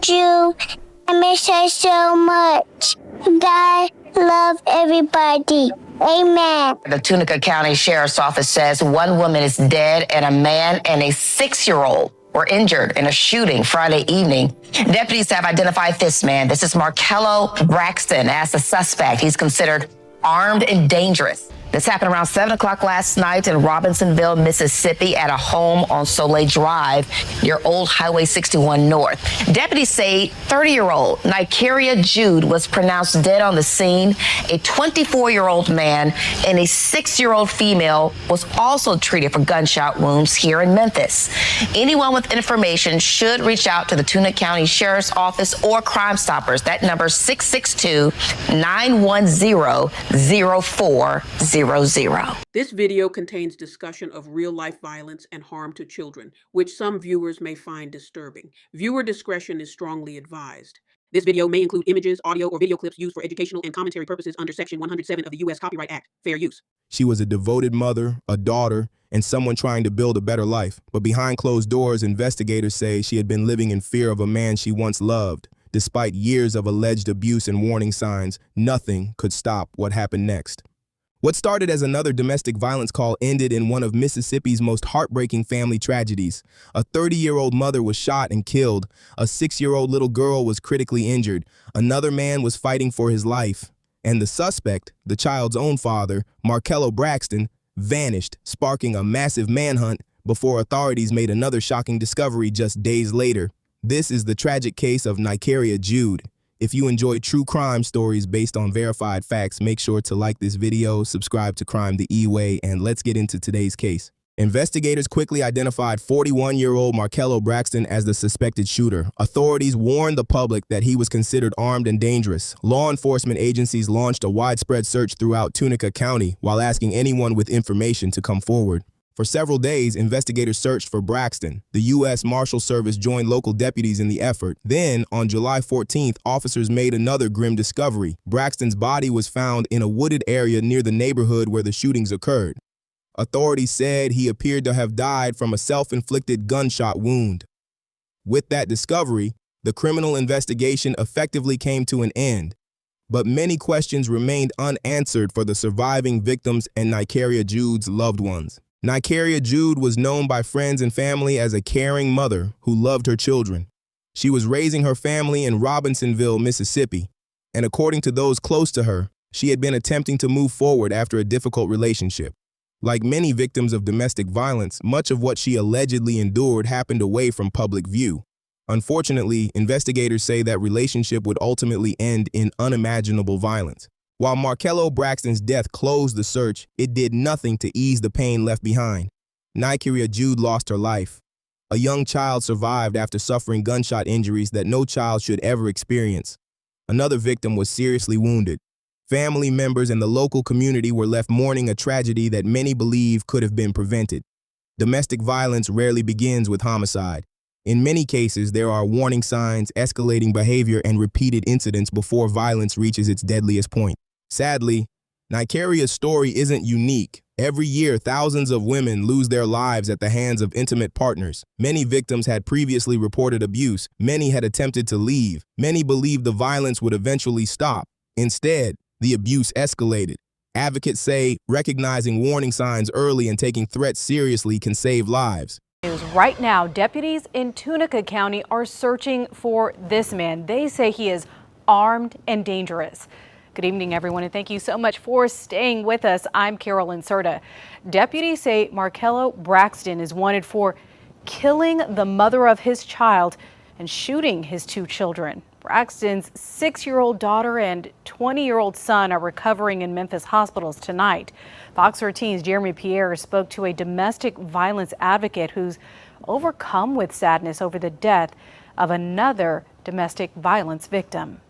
love you. I miss her so much. God love everybody. Amen. The Tunica County Sheriff's Office says one woman is dead and a man and a 6-year-old were injured in a shooting Friday evening. Deputies have identified this man. This is Markello Braxton as the suspect. He's considered armed and dangerous. This happened around 7 o'clock last night in Robinsonville, Mississippi, at a home on Soleil Drive near Old Highway 61 North. Deputies say 30-year-old Nykeria Jude was pronounced dead on the scene. A 24-year-old man and a 6-year-old female was also treated for gunshot wounds here in Memphis. Anyone with information should reach out to the Tunica County Sheriff's Office or Crime Stoppers. That number is 662-910-0400. This video contains discussion of real-life violence and harm to children, which some viewers may find disturbing. Viewer discretion is strongly advised. This video may include images, audio, or video clips used for educational and commentary purposes under Section 107 of the U.S. Copyright Act. Fair use. She was a devoted mother, a daughter, and someone trying to build a better life. But behind closed doors, investigators say she had been living in fear of a man she once loved. Despite years of alleged abuse and warning signs, nothing could stop what happened next. What started as another domestic violence call ended in one of Mississippi's most heartbreaking family tragedies. A 30-year-old mother was shot and killed. A 6-year-old little girl was critically injured. Another man was fighting for his life. And the suspect, the child's own father, Markello Braxton, vanished, sparking a massive manhunt before authorities made another shocking discovery just days later. This is the tragic case of Nykeria Jude. If you enjoy true crime stories based on verified facts, make sure to like this video, subscribe to Crime The Eway, and let's get into today's case. Investigators quickly identified 41-year-old Markello Braxton as the suspected shooter. Authorities warned the public that he was considered armed and dangerous. Law enforcement agencies launched a widespread search throughout Tunica County while asking anyone with information to come forward. For several days, investigators searched for Braxton. The U.S. Marshal Service joined local deputies in the effort. Then, on July 14th, officers made another grim discovery. Braxton's body was found in a wooded area near the neighborhood where the shootings occurred. Authorities said he appeared to have died from a self-inflicted gunshot wound. With that discovery, the criminal investigation effectively came to an end. But many questions remained unanswered for the surviving victims and Nykeria Jude's loved ones. Nykeria Jude was known by friends and family as a caring mother who loved her children. She was raising her family in Robinsonville, Mississippi, and according to those close to her, she had been attempting to move forward after a difficult relationship. Like many victims of domestic violence, much of what she allegedly endured happened away from public view. Unfortunately, investigators say that relationship would ultimately end in unimaginable violence. While Markello Braxton's death closed the search, it did nothing to ease the pain left behind. Nykeria Jude lost her life. A young child survived after suffering gunshot injuries that no child should ever experience. Another victim was seriously wounded. Family members and the local community were left mourning a tragedy that many believe could have been prevented. Domestic violence rarely begins with homicide. In many cases, there are warning signs, escalating behavior, and repeated incidents before violence reaches its deadliest point. Sadly, Nykeria's story isn't unique. Every year, thousands of women lose their lives at the hands of intimate partners. Many victims had previously reported abuse. Many had attempted to leave. Many believed the violence would eventually stop. Instead, the abuse escalated. Advocates say recognizing warning signs early and taking threats seriously can save lives. Right now, deputies in Tunica County are searching for this man. They say he is armed and dangerous. Good evening, everyone, and thank you so much for staying with us. I'm Carolyn Serta. Deputies say Markello Braxton is wanted for killing the mother of his child and shooting his 2 children. Braxton's 6-year-old daughter and 20-year-old son are recovering in Memphis hospitals tonight. Fox 13's Jeremy Pierre spoke to a domestic violence advocate who's overcome with sadness over the death of another domestic violence victim.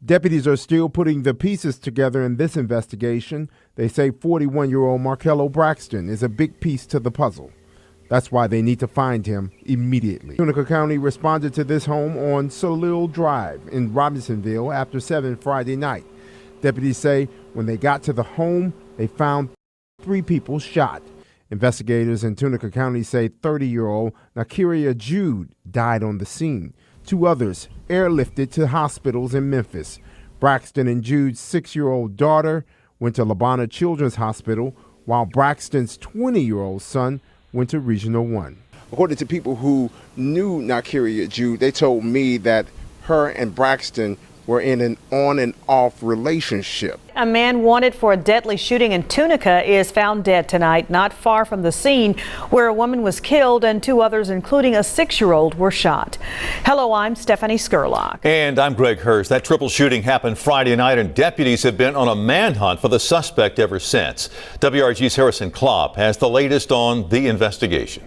Deputies are still putting the pieces together in this investigation. They say 41-year-old Markello Braxton is a big piece to the puzzle. That's why they need to find him immediately. Tunica County responded to this home on Soleil Drive in Robinsonville after 7 Friday night. Deputies say when they got to the home, they found 3 people shot. Investigators in Tunica County say 30-year-old Nykeria Jude died on the scene. 2 others airlifted to hospitals in Memphis. Braxton and Jude's 6-year-old daughter went to Labana Children's Hospital, while Braxton's 20-year-old son went to Regional 1. According to people who knew Nykeria Jude, they told me that her and Braxton were in an on and off relationship. A man wanted for a deadly shooting in Tunica is found dead tonight, not far from the scene where a woman was killed and 2 others, including a 6-year-old, were shot. Hello, I'm Stephanie Skurlock. And I'm Greg Hurst. That triple shooting happened Friday night, and deputies have been on a manhunt for the suspect ever since. WRG's Harrison Klopp has the latest on the investigation.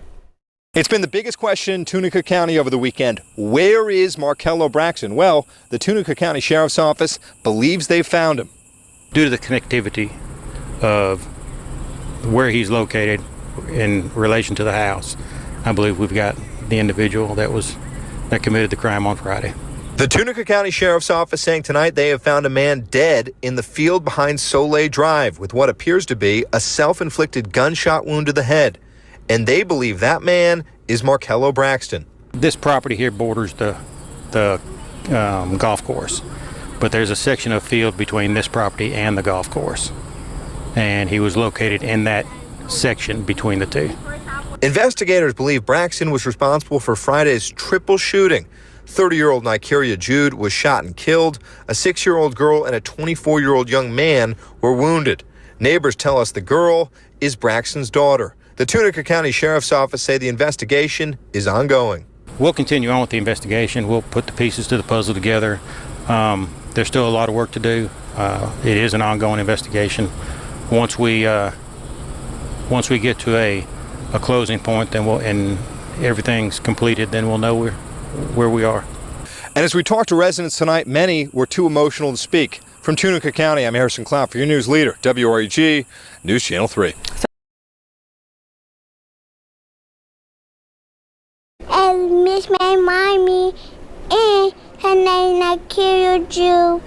It's been the biggest question in Tunica County over the weekend. Where is Markello Braxton? Well, the Tunica County Sheriff's Office believes they've found him. Due to the connectivity of where he's located in relation to the house, I believe we've got the individual that committed the crime on Friday. The Tunica County Sheriff's Office saying tonight they have found a man dead in the field behind Soleil Drive with what appears to be a self-inflicted gunshot wound to the head. And they believe that man is Markello Braxton. This property here borders the golf course, but there's a section of field between this property and the golf course, and he was located in that section between the two. Investigators believe Braxton was responsible for Friday's triple shooting. 30-year-old Nykeria Jude was shot and killed. A 6-year-old girl and a 24-year-old young man were wounded. Neighbors tell us the girl is Braxton's daughter. The Tunica County Sheriff's Office say the investigation is ongoing. We'll continue on with the investigation. We'll put the pieces to the puzzle together. There's still a lot of work to do. It is an ongoing investigation. Once we get to a closing point, and everything's completed, then we'll know where we are. And as we talked to residents tonight, many were too emotional to speak. From Tunica County, I'm Harrison Clout for your news leader, WREG News Channel 3. I miss my mommy, and her name is Nykeria Jude.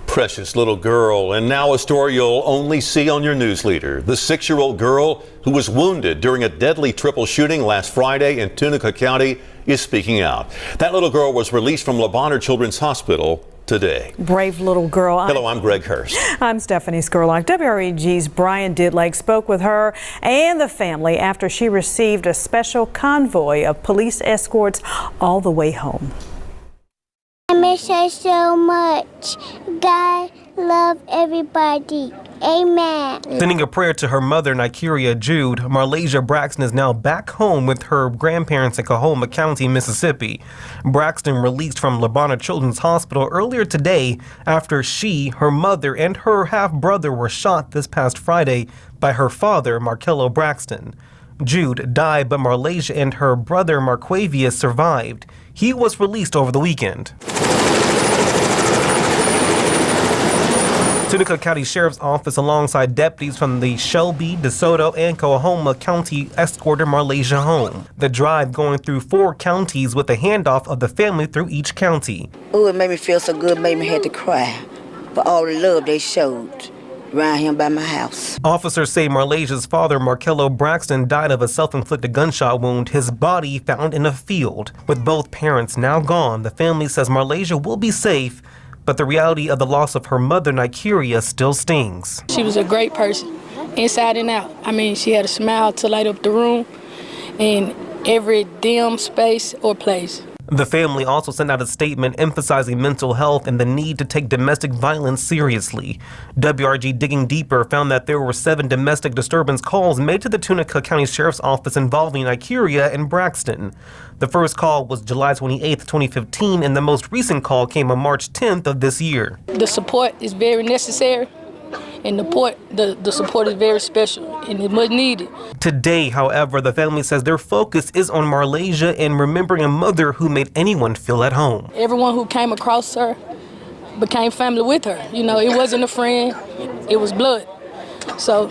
Precious little girl, and now a story you'll only see on your news leader. The 6-year-old girl who was wounded during a deadly triple shooting last Friday in Tunica County is speaking out. That little girl was released from Labana Children's Hospital today. Brave little girl. Hello, I'm Greg Hurst. I'm Stephanie Skurlock. WREG's Brian Didlake spoke with her and the family after she received a special convoy of police escorts all the way home. I miss her so much. God love everybody. Amen. Sending a prayer to her mother, Nykeria Jude, Markello Braxton is now back home with her grandparents in Coahoma County, Mississippi. Braxton released from Labana Children's Hospital earlier today after she, her mother, and her half-brother were shot this past Friday by her father, Markello Braxton. Jude died, but Markello and her brother Marquavius survived. He was released over the weekend. Tunica County Sheriff's Office alongside deputies from the Shelby, DeSoto, and Coahoma County escorted Markello home. The drive going through 4 counties with a handoff of the family through each county. Oh, it made me feel so good, made me had to cry for all the love they showed around him by my house. Officers say Markello's father, Markello Braxton, died of a self-inflicted gunshot wound, his body found in a field. With both parents now gone, the family says Markello will be safe, but the reality of the loss of her mother, Nykeria, still stings. She was a great person, inside and out. I mean, she had a smile to light up the room in every dim space or place. The family also sent out a statement emphasizing mental health and the need to take domestic violence seriously. WRG Digging Deeper found that there were 7 domestic disturbance calls made to the Tunica County Sheriff's Office involving Nykeria and Braxton. The first call was July 28, 2015, and the most recent call came on March 10th of this year. The support is very necessary, and the support is very special, and it's much needed. Today, however, the family says their focus is on Markello and remembering a mother who made anyone feel at home. Everyone who came across her became family with her. You know, it wasn't a friend, it was blood. So,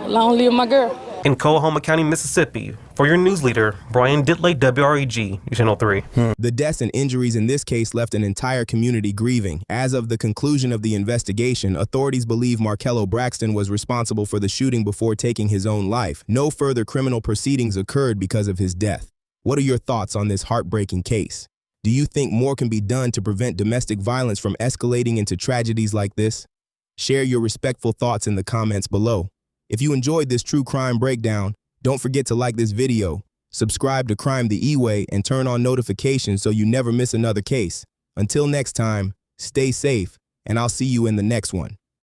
long live my girl. In Coahoma County, Mississippi, for your news leader, Brian Didlake, WREG, Channel 3. The deaths and injuries in this case left an entire community grieving. As of the conclusion of the investigation, authorities believe Markello Braxton was responsible for the shooting before taking his own life. No further criminal proceedings occurred because of his death. What are your thoughts on this heartbreaking case? Do you think more can be done to prevent domestic violence from escalating into tragedies like this? Share your respectful thoughts in the comments below. If you enjoyed this true crime breakdown, don't forget to like this video, subscribe to Crime The Eway, and turn on notifications so you never miss another case. Until next time, stay safe, and I'll see you in the next one.